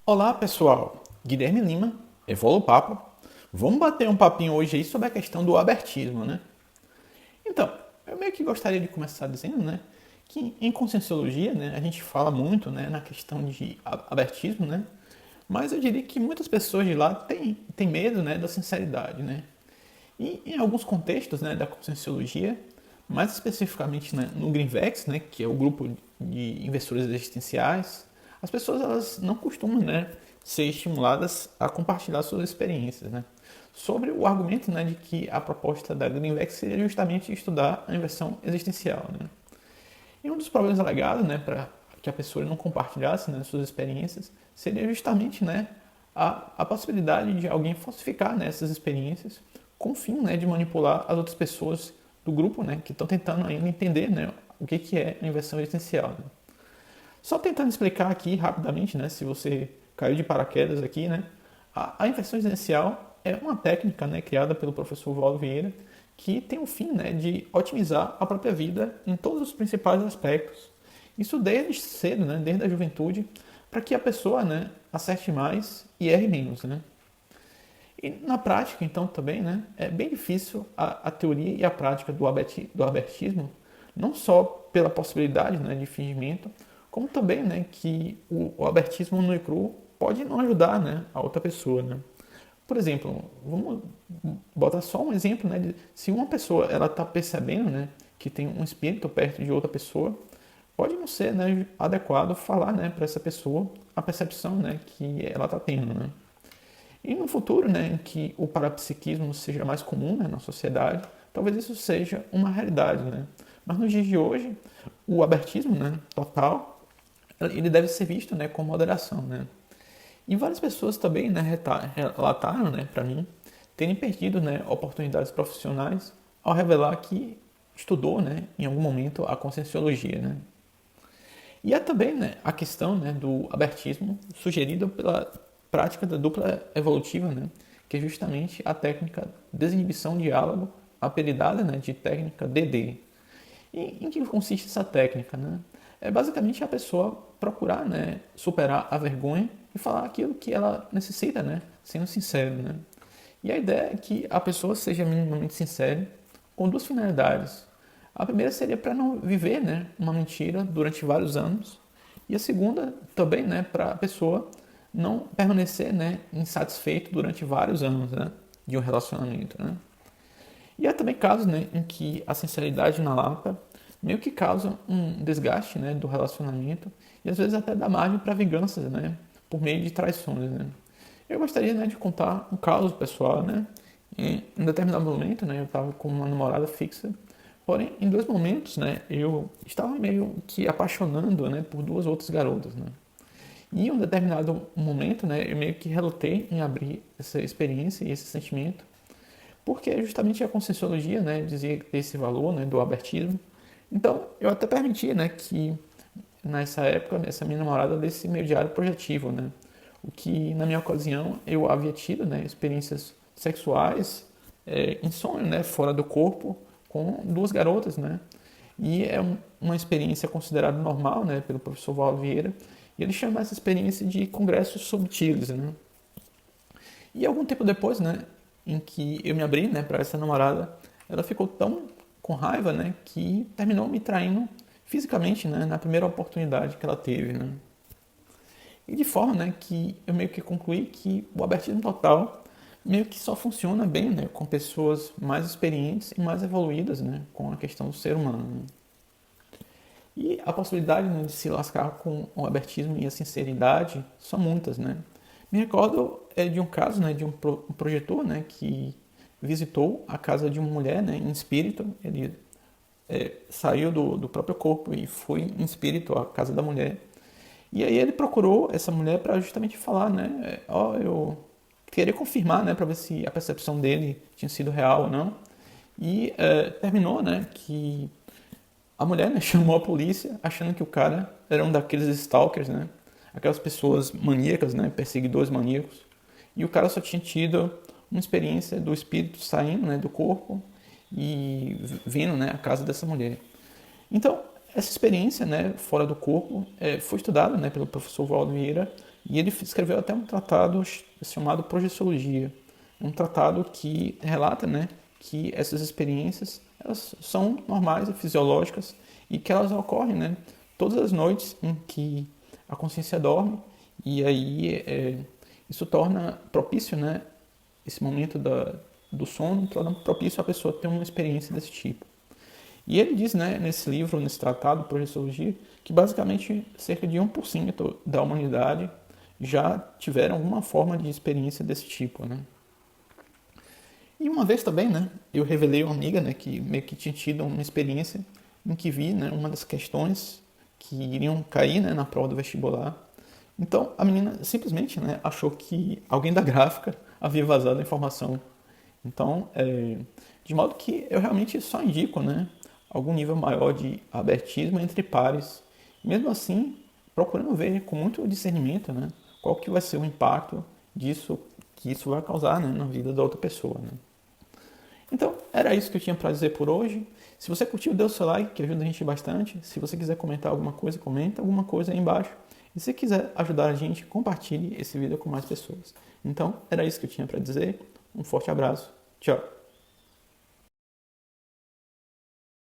Olá pessoal, Guilherme Lima, Evolo Papo. Vamos bater um papinho hoje aí sobre a questão do abertismo, né? Então, eu meio que gostaria de começar dizendo, né, que em Conscienciologia, né, a gente fala muito, né, na questão de abertismo, né? Mas eu diria que muitas pessoas de lá têm medo, né, da sinceridade, né? E em alguns contextos, né, da Conscienciologia, mais especificamente, né, no Greenvex, né, que é o grupo de investidores existenciais, as pessoas elas não costumam, né, ser estimuladas a compartilhar suas experiências, né, sobre o argumento, né, de que a proposta da Greenvex seria justamente estudar a inversão existencial, né. E um dos problemas alegados, né, para que a pessoa não compartilhasse, né, suas experiências seria justamente, né, a possibilidade de alguém falsificar, né, essas experiências com o fim, né, de manipular as outras pessoas do grupo, né, que estão tentando ainda entender, né, o que é a inversão existencial. Né. Só tentando explicar aqui rapidamente, né, se você caiu de paraquedas aqui, né, a inversão existencial é uma técnica, né, criada pelo professor Valdo Vieira, que tem o fim, né, de otimizar a própria vida em todos os principais aspectos. Isso desde cedo, né, desde a juventude, para que a pessoa, né, acerte mais e erre menos, né. E na prática, então, também, né, é bem difícil a teoria e a prática do abertismo, não só pela possibilidade, né, de fingimento, como também, né, que o abertismo no e cru pode não ajudar, né, a outra pessoa, né. Por exemplo, vamos botar só um exemplo, né, de se uma pessoa ela está percebendo, né, que tem um espírito perto de outra pessoa, pode não ser, né, adequado falar, né, para essa pessoa a percepção, né, que ela está tendo, né. E no futuro, né, em que o parapsiquismo seja mais comum, né, na sociedade, talvez isso seja uma realidade, né. Mas nos dias de hoje, o abertismo, né, total, ele deve ser visto, né, com moderação, né. E várias pessoas também, né, relataram, né, para mim, terem perdido, né, oportunidades profissionais ao revelar que estudou, né, em algum momento a Conscienciologia, né. E há também, né, a questão, né, do abertismo sugerido pela prática da dupla evolutiva, né, que é justamente a técnica desinibição diálogo, apelidada, né, de técnica DD. E em que consiste essa técnica? Né? É basicamente a pessoa procurar, né, superar a vergonha e falar aquilo que ela necessita, né, sendo sincero. Né? E a ideia é que a pessoa seja minimamente sincera com duas finalidades. A primeira seria para não viver, né, uma mentira durante vários anos. E a segunda também, né, para a pessoa não permanecer, né, insatisfeito durante vários anos, né, de um relacionamento. Né? E há também casos, né, em que a sinceridade na lata meio que causa um desgaste, né, do relacionamento e às vezes até dá margem para vinganças, né, por meio de traições. Né? Eu gostaria, né, de contar um caso pessoal. Né? Em um determinado momento, né, eu estava com uma namorada fixa, porém em dois momentos, né, eu estava meio que apaixonando, né, por duas outras garotas. Né? E em um determinado momento, né, eu meio que relutei em abrir essa experiência e esse sentimento, porque justamente a Conscienciologia, né, dizia esse valor, né, do abertismo. Então, eu até permitia, né, que nessa época essa minha namorada lesse meu diário projetivo, né, o que na minha ocasião eu havia tido, né, experiências sexuais em sonho, né, fora do corpo, com duas garotas, né, e é uma experiência considerada normal, né, pelo professor Valdo Vieira, e ele chama essa experiência de congressos subtiles, né. E algum tempo depois, né, em que eu me abri, né, para essa namorada, ela ficou tão com raiva, né, que terminou me traindo fisicamente, né, na primeira oportunidade que ela teve, né. E de forma, né, que eu meio que concluí que o abertismo total meio que só funciona bem, né, com pessoas mais experientes e mais evoluídas, né, com a questão do ser humano. Né. E a possibilidade, né, de se lascar com o abertismo e a sinceridade são muitas, né. Me recordo de um caso, né, de um projetor, né, que visitou a casa de uma mulher, né, em espírito. Ele saiu do próprio corpo e foi em espírito à casa da mulher. E aí ele procurou essa mulher para justamente falar, né, ó, eu queria confirmar, né, para ver se a percepção dele tinha sido real ou não. E terminou, né, que a mulher, né, chamou a polícia achando que o cara era um daqueles stalkers, né? Aquelas pessoas maníacas, né? Perseguidores maníacos. E o cara só tinha tido uma experiência do espírito saindo, né, do corpo e vindo, né, à casa dessa mulher. Então, essa experiência, né, fora do corpo foi estudada, né, pelo professor Valdo Vieira E ele escreveu até um tratado chamado Projeciologia, um tratado que relata, né, que essas experiências elas são normais e fisiológicas e que elas ocorrem, né, todas as noites em que a consciência dorme e aí isso torna propício, né, esse momento do sono torna propício a pessoa ter uma experiência desse tipo. E ele diz, né, nesse livro, nesse tratado, Projeciologia, que basicamente cerca de 1% da humanidade já tiveram alguma forma de experiência desse tipo, né? E uma vez também, né, eu revelei a uma amiga, né, que meio que tinha tido uma experiência em que vi, né, uma das questões que iriam cair, né, na prova do vestibular. Então, a menina simplesmente, né, achou que alguém da gráfica havia vazado a informação. Então, de modo que eu realmente só indico, né, algum nível maior de abertismo entre pares. Mesmo assim, procurando ver com muito discernimento, né, qual que vai ser o impacto disso que isso vai causar, né, na vida da outra pessoa, né. Então, era isso que eu tinha para dizer por hoje. Se você curtiu, dê o seu like, que ajuda a gente bastante. Se você quiser comentar alguma coisa, comenta alguma coisa aí embaixo. E se quiser ajudar a gente, compartilhe esse vídeo com mais pessoas. Então, era isso que eu tinha para dizer. Um forte abraço. Tchau.